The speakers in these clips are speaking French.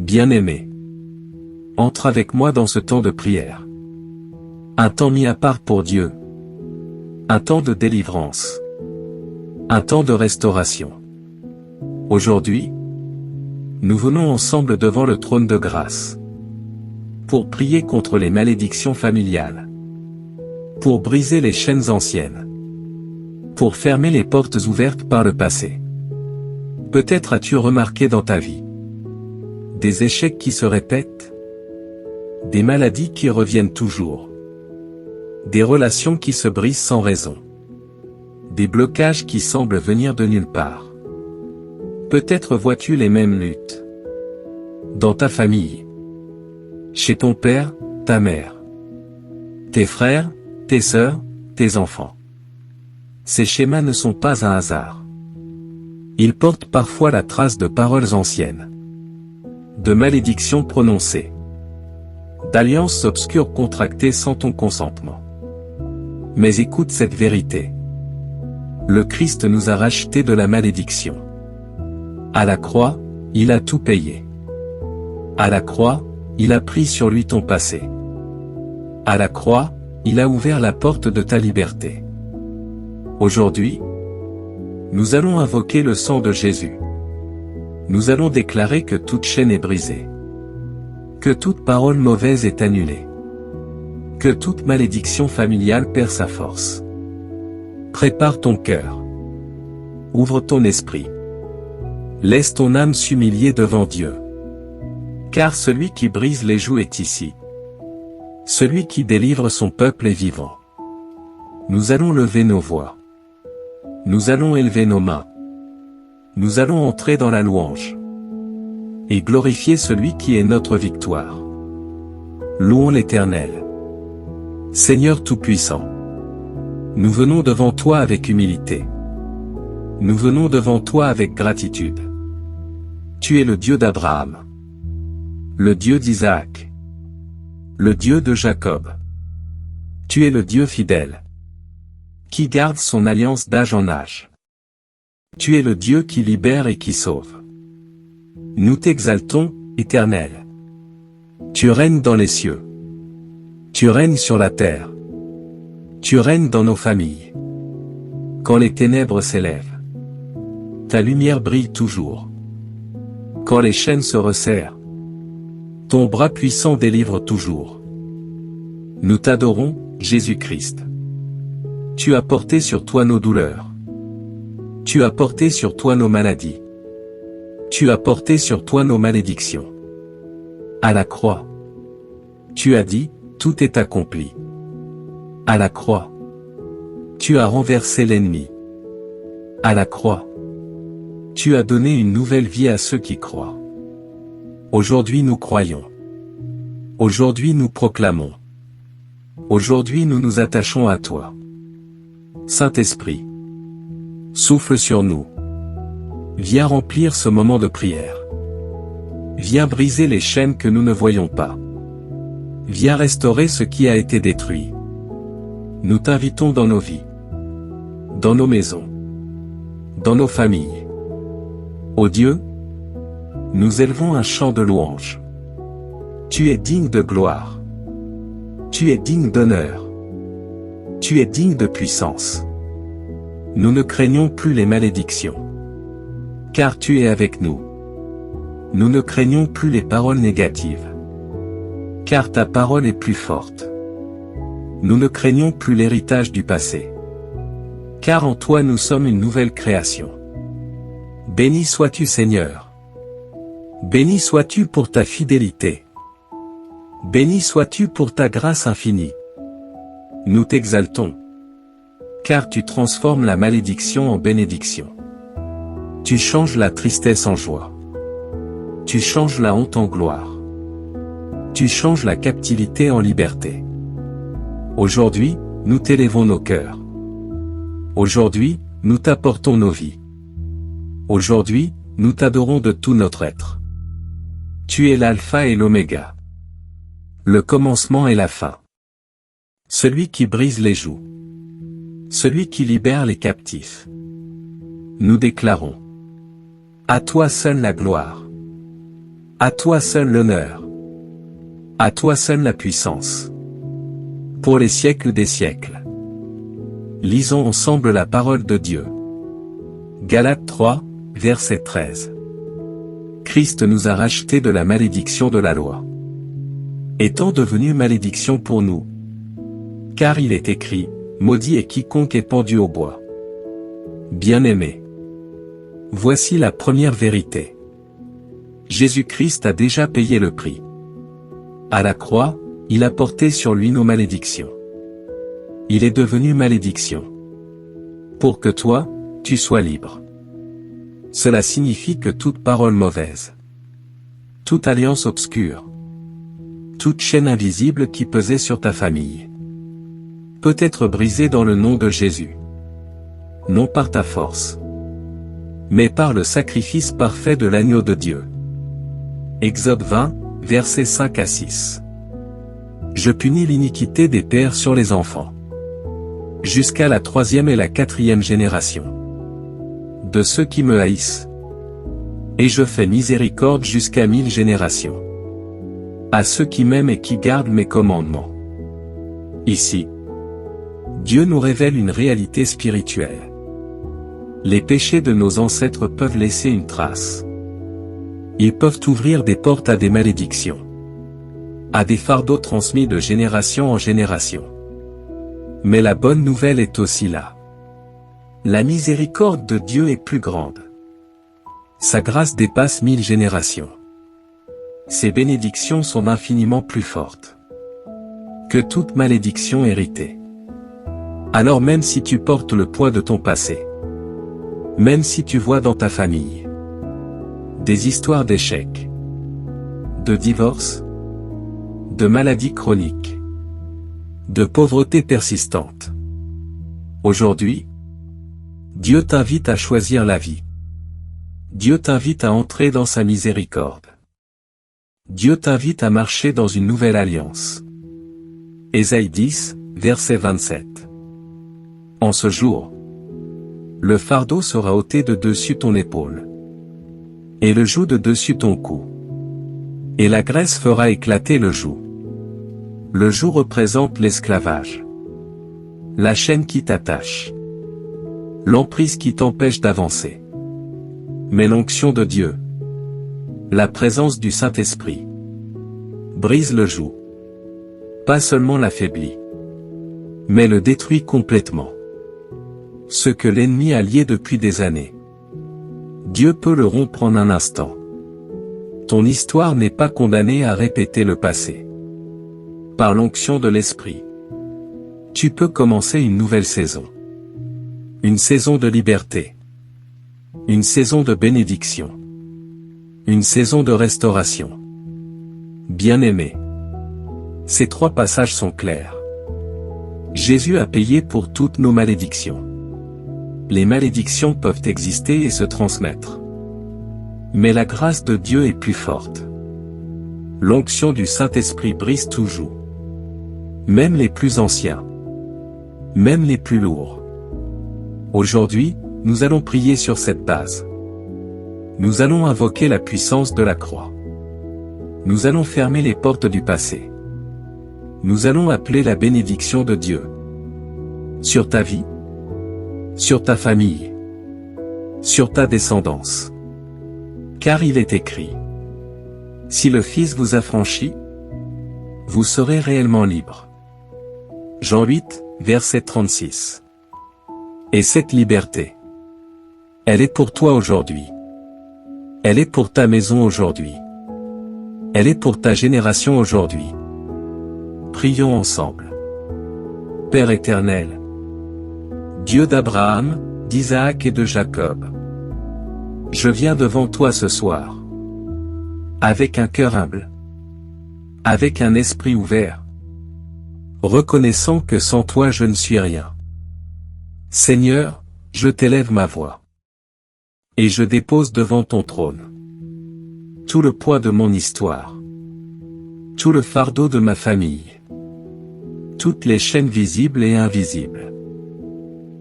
Bien-aimé, entre avec moi dans ce temps de prière. Un temps mis à part pour Dieu. Un temps de délivrance. Un temps de restauration. Aujourd'hui, nous venons ensemble devant le trône de grâce. Pour prier contre les malédictions familiales. Pour briser les chaînes anciennes. Pour fermer les portes ouvertes par le passé. Peut-être as-tu remarqué dans ta vie des échecs qui se répètent, des maladies qui reviennent toujours, des relations qui se brisent sans raison, des blocages qui semblent venir de nulle part. Peut-être vois-tu les mêmes luttes dans ta famille, chez ton père, ta mère, tes frères, tes sœurs, tes enfants. Ces schémas ne sont pas un hasard. Ils portent parfois la trace de paroles anciennes, de malédictions prononcées, d'alliances obscures contractées sans ton consentement. Mais écoute cette vérité. Le Christ nous a rachetés de la malédiction. À la croix, il a tout payé. À la croix, il a pris sur lui ton passé. À la croix, il a ouvert la porte de ta liberté. Aujourd'hui, nous allons invoquer le sang de Jésus. Nous allons déclarer que toute chaîne est brisée. Que toute parole mauvaise est annulée. Que toute malédiction familiale perd sa force. Prépare ton cœur. Ouvre ton esprit. Laisse ton âme s'humilier devant Dieu. Car celui qui brise les joues est ici. Celui qui délivre son peuple est vivant. Nous allons lever nos voix. Nous allons élever nos mains. Nous allons entrer dans la louange. Et glorifier celui qui est notre victoire. Louons l'Éternel. Seigneur Tout-Puissant. Nous venons devant toi avec humilité. Nous venons devant toi avec gratitude. Tu es le Dieu d'Abraham. Le Dieu d'Isaac. Le Dieu de Jacob. Tu es le Dieu fidèle, qui garde son alliance d'âge en âge. Tu es le Dieu qui libère et qui sauve. Nous t'exaltons, Éternel. Tu règnes dans les cieux. Tu règnes sur la terre. Tu règnes dans nos familles. Quand les ténèbres s'élèvent, ta lumière brille toujours. Quand les chaînes se resserrent, ton bras puissant délivre toujours. Nous t'adorons, Jésus-Christ. Tu as porté sur toi nos douleurs. Tu as porté sur toi nos maladies. Tu as porté sur toi nos malédictions. À la croix, tu as dit, tout est accompli. À la croix, tu as renversé l'ennemi. À la croix, tu as donné une nouvelle vie à ceux qui croient. Aujourd'hui nous croyons. Aujourd'hui nous proclamons. Aujourd'hui nous nous attachons à toi. Saint-Esprit, souffle sur nous. Viens remplir ce moment de prière. Viens briser les chaînes que nous ne voyons pas. Viens restaurer ce qui a été détruit. Nous t'invitons dans nos vies, dans nos maisons, dans nos familles. Ô Dieu, nous élevons un chant de louange. Tu es digne de gloire. Tu es digne d'honneur. Tu es digne de puissance. Nous ne craignons plus les malédictions. Car tu es avec nous. Nous ne craignons plus les paroles négatives. Car ta parole est plus forte. Nous ne craignons plus l'héritage du passé. Car en toi nous sommes une nouvelle création. Béni sois-tu Seigneur. Béni sois-tu pour ta fidélité. Béni sois-tu pour ta grâce infinie. Nous t'exaltons. Car tu transformes la malédiction en bénédiction. Tu changes la tristesse en joie. Tu changes la honte en gloire. Tu changes la captivité en liberté. Aujourd'hui, nous t'élevons nos cœurs. Aujourd'hui, nous t'apportons nos vies. Aujourd'hui, nous t'adorons de tout notre être. Tu es l'alpha et l'oméga. Le commencement et la fin. Celui qui brise les joues. Celui qui libère les captifs. Nous déclarons. À toi seul la gloire. À toi seul l'honneur. À toi seul la puissance. Pour les siècles des siècles. Lisons ensemble la parole de Dieu. Galates 3, verset 13. Christ nous a rachetés de la malédiction de la loi, étant devenu malédiction pour nous. Car il est écrit, maudit est quiconque est pendu au bois. Bien-aimés, voici la première vérité. Jésus-Christ a déjà payé le prix. À la croix, il a porté sur lui nos malédictions. Il est devenu malédiction. Pour que toi, tu sois libre. Cela signifie que toute parole mauvaise, toute alliance obscure, toute chaîne invisible qui pesait sur ta famille, peut être brisée dans le nom de Jésus. Non par ta force, mais par le sacrifice parfait de l'agneau de Dieu. Exode 20, versets 5 à 6. Je punis l'iniquité des pères sur les enfants, jusqu'à la 3e et la 4e génération de ceux qui me haïssent. Et je fais miséricorde jusqu'à 1000 générations. À ceux qui m'aiment et qui gardent mes commandements. Ici, Dieu nous révèle une réalité spirituelle. Les péchés de nos ancêtres peuvent laisser une trace. Ils peuvent ouvrir des portes à des malédictions, à des fardeaux transmis de génération en génération. Mais la bonne nouvelle est aussi là. La miséricorde de Dieu est plus grande. Sa grâce dépasse 1000 générations. Ses bénédictions sont infiniment plus fortes que toute malédiction héritée. Alors même si tu portes le poids de ton passé, même si tu vois dans ta famille des histoires d'échecs, de divorce, de maladies chroniques, de pauvreté persistante, aujourd'hui, Dieu t'invite à choisir la vie. Dieu t'invite à entrer dans sa miséricorde. Dieu t'invite à marcher dans une nouvelle alliance. Ésaïe 10, verset 27. En ce jour, le fardeau sera ôté de dessus ton épaule, et le joug de dessus ton cou. Et la graisse fera éclater le joug. Le joug représente l'esclavage, la chaîne qui t'attache, l'emprise qui t'empêche d'avancer. Mais l'onction de Dieu, la présence du Saint-Esprit, brise le joug. Pas seulement l'affaiblit, mais le détruit complètement. Ce que l'ennemi a lié depuis des années, Dieu peut le rompre en un instant. Ton histoire n'est pas condamnée à répéter le passé. Par l'onction de l'Esprit, tu peux commencer une nouvelle saison. Une saison de liberté. Une saison de bénédiction. Une saison de restauration. Bien-aimé, ces 3 passages sont clairs. Jésus a payé pour toutes nos malédictions. Les malédictions peuvent exister et se transmettre. Mais la grâce de Dieu est plus forte. L'onction du Saint-Esprit brise tout joug. Même les plus anciens. Même les plus lourds. Aujourd'hui, nous allons prier sur cette base. Nous allons invoquer la puissance de la croix. Nous allons fermer les portes du passé. Nous allons appeler la bénédiction de Dieu. Sur ta vie. Sur ta famille. Sur ta descendance. Car il est écrit. Si le Fils vous affranchit, vous serez réellement libre. Jean 8, verset 36. Et cette liberté, elle est pour toi aujourd'hui. Elle est pour ta maison aujourd'hui. Elle est pour ta génération aujourd'hui. Prions ensemble. Père éternel, Dieu d'Abraham, d'Isaac et de Jacob, je viens devant toi ce soir, avec un cœur humble, avec un esprit ouvert, reconnaissant que sans toi je ne suis rien. Seigneur, je t'élève ma voix. Et je dépose devant ton trône tout le poids de mon histoire, tout le fardeau de ma famille, toutes les chaînes visibles et invisibles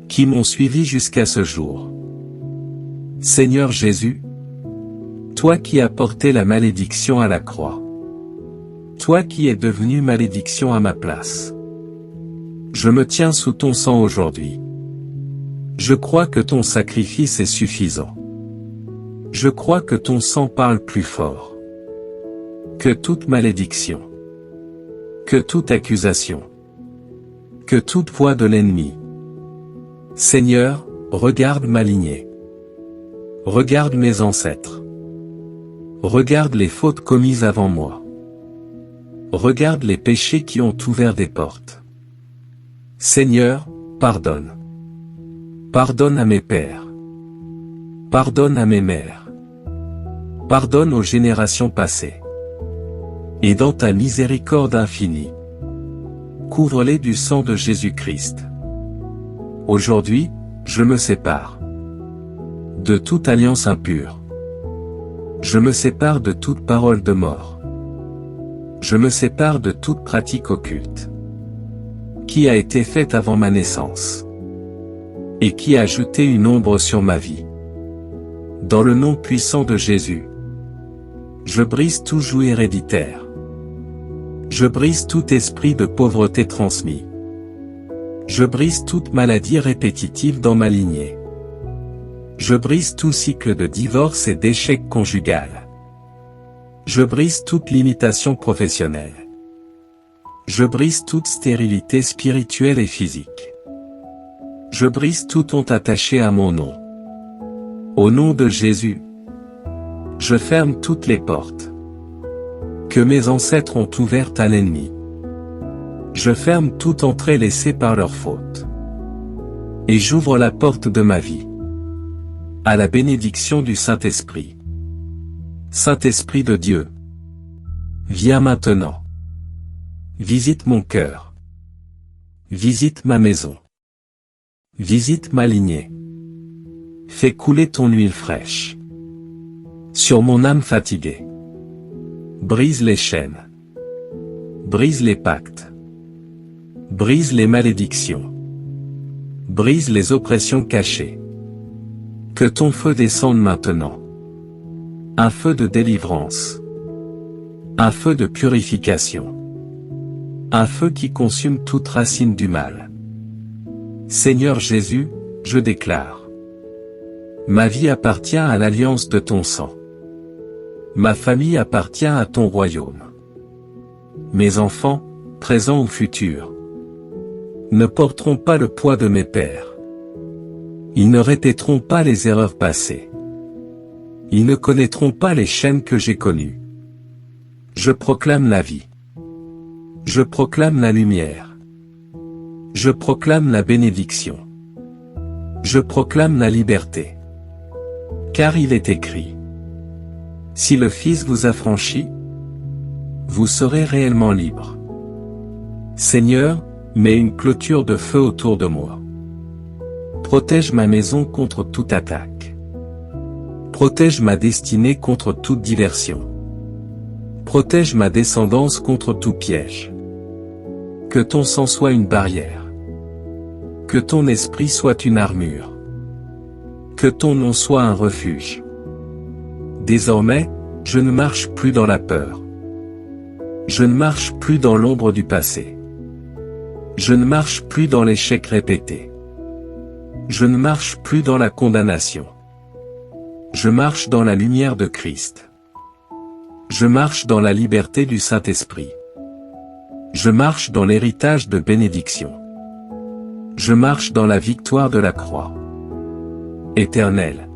qui m'ont suivi jusqu'à ce jour. Seigneur Jésus, Toi qui as porté la malédiction à la croix. Toi qui es devenu malédiction à ma place. Je me tiens sous ton sang aujourd'hui. Je crois que ton sacrifice est suffisant. Je crois que ton sang parle plus fort que toute malédiction, que toute accusation, que toute voix de l'ennemi. Seigneur, regarde ma lignée. Regarde mes ancêtres. Regarde les fautes commises avant moi. Regarde les péchés qui ont ouvert des portes. Seigneur, pardonne. Pardonne à mes pères. Pardonne à mes mères. Pardonne aux générations passées. Et dans ta miséricorde infinie, couvre-les du sang de Jésus-Christ. Aujourd'hui, je me sépare de toute alliance impure. Je me sépare de toute parole de mort. Je me sépare de toute pratique occulte qui a été faite avant ma naissance et qui a jeté une ombre sur ma vie. Dans le nom puissant de Jésus, je brise tout joug héréditaire. Je brise tout esprit de pauvreté transmis. Je brise toute maladie répétitive dans ma lignée. Je brise tout cycle de divorce et d'échec conjugal. Je brise toute limitation professionnelle. Je brise toute stérilité spirituelle et physique. Je brise toute honte attachée à mon nom. Au nom de Jésus, je ferme toutes les portes que mes ancêtres ont ouvertes à l'ennemi. Je ferme toute entrée laissée par leur faute. Et j'ouvre la porte de ma vie à la bénédiction du Saint-Esprit. Saint-Esprit de Dieu, viens maintenant. Visite mon cœur. Visite ma maison. Visite ma lignée. Fais couler ton huile fraîche sur mon âme fatiguée. Brise les chaînes. Brise les pactes. Brise les malédictions. Brise les oppressions cachées. Que ton feu descende maintenant. Un feu de délivrance. Un feu de purification. Un feu qui consume toute racine du mal. Seigneur Jésus, je déclare. Ma vie appartient à l'alliance de ton sang. Ma famille appartient à ton royaume. Mes enfants, présents ou futurs, ne porteront pas le poids de mes pères. Ils ne répéteront pas les erreurs passées. Ils ne connaîtront pas les chaînes que j'ai connues. Je proclame la vie. Je proclame la lumière. Je proclame la bénédiction. Je proclame la liberté. Car il est écrit: si le Fils vous affranchit, vous serez réellement libre. Seigneur, mets une clôture de feu autour de moi. Protège ma maison contre toute attaque. Protège ma destinée contre toute diversion. Protège ma descendance contre tout piège. Que ton sang soit une barrière. Que ton esprit soit une armure. Que ton nom soit un refuge. Désormais, je ne marche plus dans la peur. Je ne marche plus dans l'ombre du passé. Je ne marche plus dans l'échec répété. Je ne marche plus dans la condamnation. Je marche dans la lumière de Christ. Je marche dans la liberté du Saint-Esprit. Je marche dans l'héritage de bénédiction. Je marche dans la victoire de la croix. Éternel,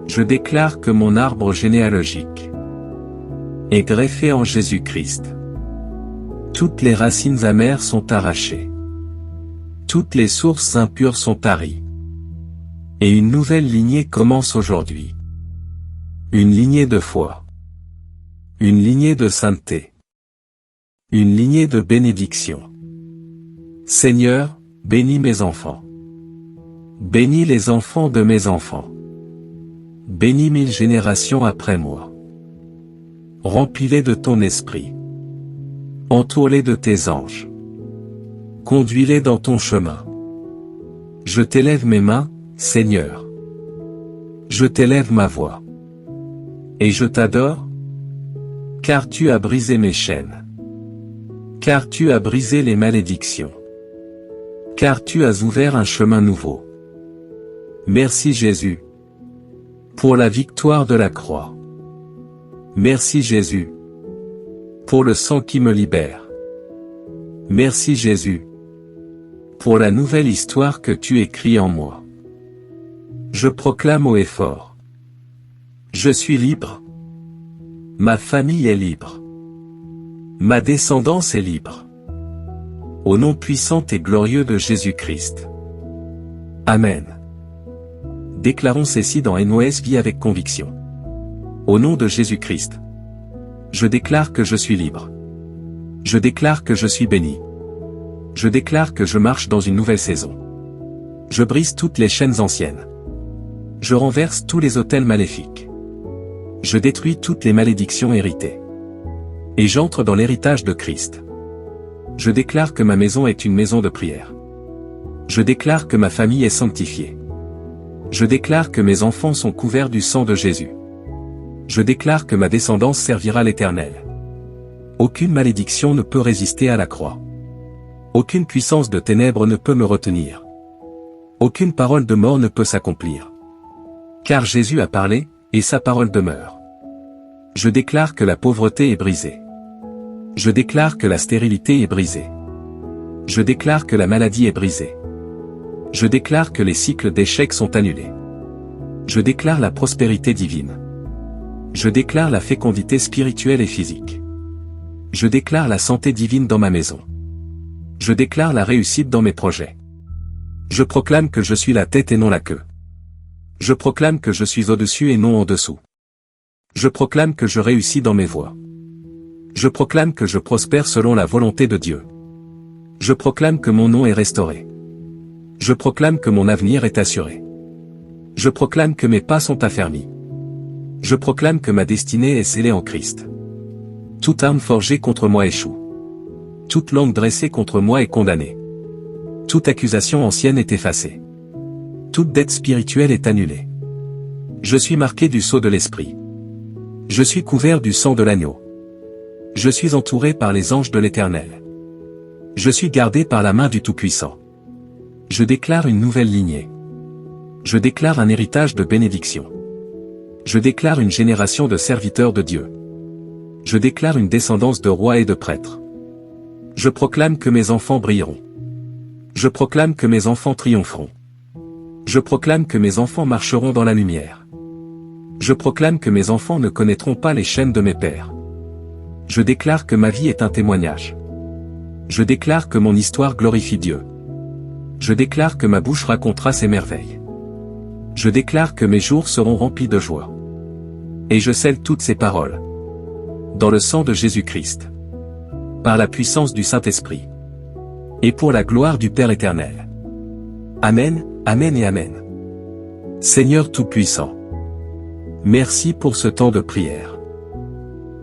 je déclare que mon arbre généalogique est greffé en Jésus-Christ. Toutes les racines amères sont arrachées. Toutes les sources impures sont taries. Et une nouvelle lignée commence aujourd'hui. Une lignée de foi. Une lignée de sainteté. Une lignée de bénédiction. Seigneur, bénis mes enfants. Bénis les enfants de mes enfants. Bénis 1000 générations après moi. Remplis-les de ton esprit. Entoure-les de tes anges. Conduis-les dans ton chemin. Je t'élève mes mains, Seigneur. Je t'élève ma voix. Et je t'adore, car tu as brisé mes chaînes. Car tu as brisé les malédictions. Car tu as ouvert un chemin nouveau. Merci Jésus, pour la victoire de la croix. Merci Jésus, pour le sang qui me libère. Merci Jésus, pour la nouvelle histoire que tu écris en moi. Je proclame haut et fort: je suis libre. Ma famille est libre. Ma descendance est libre. Au nom puissant et glorieux de Jésus-Christ. Amen. Déclarons ceci dans NOS Vie avec conviction. Au nom de Jésus-Christ. Je déclare que je suis libre. Je déclare que je suis béni. Je déclare que je marche dans une nouvelle saison. Je brise toutes les chaînes anciennes. Je renverse tous les autels maléfiques. Je détruis toutes les malédictions héritées. Et j'entre dans l'héritage de Christ. Je déclare que ma maison est une maison de prière. Je déclare que ma famille est sanctifiée. Je déclare que mes enfants sont couverts du sang de Jésus. Je déclare que ma descendance servira l'Éternel. Aucune malédiction ne peut résister à la croix. Aucune puissance de ténèbres ne peut me retenir. Aucune parole de mort ne peut s'accomplir. Car Jésus a parlé, et sa parole demeure. Je déclare que la pauvreté est brisée. Je déclare que la stérilité est brisée. Je déclare que la maladie est brisée. Je déclare que les cycles d'échecs sont annulés. Je déclare la prospérité divine. Je déclare la fécondité spirituelle et physique. Je déclare la santé divine dans ma maison. Je déclare la réussite dans mes projets. Je proclame que je suis la tête et non la queue. Je proclame que je suis au-dessus et non en dessous. Je proclame que je réussis dans mes voies. Je proclame que je prospère selon la volonté de Dieu. Je proclame que mon nom est restauré. Je proclame que mon avenir est assuré. Je proclame que mes pas sont affermis. Je proclame que ma destinée est scellée en Christ. Toute arme forgée contre moi échoue. Toute langue dressée contre moi est condamnée. Toute accusation ancienne est effacée. Toute dette spirituelle est annulée. Je suis marqué du sceau de l'Esprit. Je suis couvert du sang de l'agneau. Je suis entouré par les anges de l'Éternel. Je suis gardé par la main du Tout-Puissant. Je déclare une nouvelle lignée. Je déclare un héritage de bénédiction. Je déclare une génération de serviteurs de Dieu. Je déclare une descendance de rois et de prêtres. Je proclame que mes enfants brilleront. Je proclame que mes enfants triompheront. Je proclame que mes enfants marcheront dans la lumière. Je proclame que mes enfants ne connaîtront pas les chaînes de mes pères. Je déclare que ma vie est un témoignage. Je déclare que mon histoire glorifie Dieu. Je déclare que ma bouche racontera ses merveilles. Je déclare que mes jours seront remplis de joie. Et je scelle toutes ces paroles dans le sang de Jésus-Christ, par la puissance du Saint-Esprit, et pour la gloire du Père éternel. Amen, Amen et Amen. Seigneur Tout-Puissant, merci pour ce temps de prière.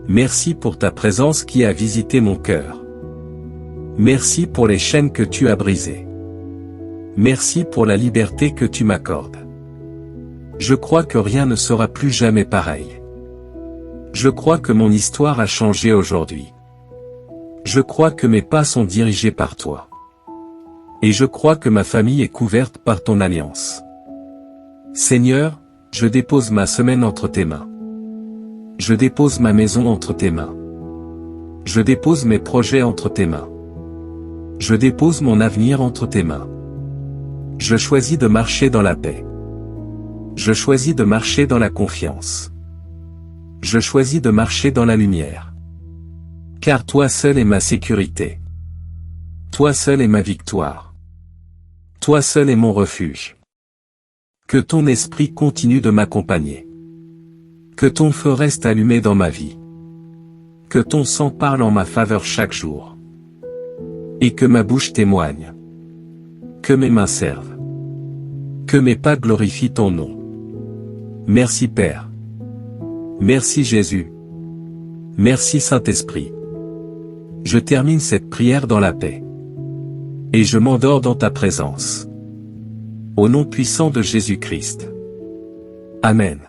Merci pour ta présence qui a visité mon cœur. Merci pour les chaînes que tu as brisées. Merci pour la liberté que tu m'accordes. Je crois que rien ne sera plus jamais pareil. Je crois que mon histoire a changé aujourd'hui. Je crois que mes pas sont dirigés par toi. Et je crois que ma famille est couverte par ton alliance. Seigneur, je dépose ma semaine entre tes mains. Je dépose ma maison entre tes mains. Je dépose mes projets entre tes mains. Je dépose mon avenir entre tes mains. Je choisis de marcher dans la paix. Je choisis de marcher dans la confiance. Je choisis de marcher dans la lumière. Car toi seul est ma sécurité. Toi seul est ma victoire. Toi seul est mon refuge. Que ton esprit continue de m'accompagner. Que ton feu reste allumé dans ma vie. Que ton sang parle en ma faveur chaque jour. Et que ma bouche témoigne. Que mes mains servent. Que mes pas glorifient ton nom. Merci Père. Merci Jésus. Merci Saint-Esprit. Je termine cette prière dans la paix. Et je m'endors dans ta présence. Au nom puissant de Jésus-Christ. Amen.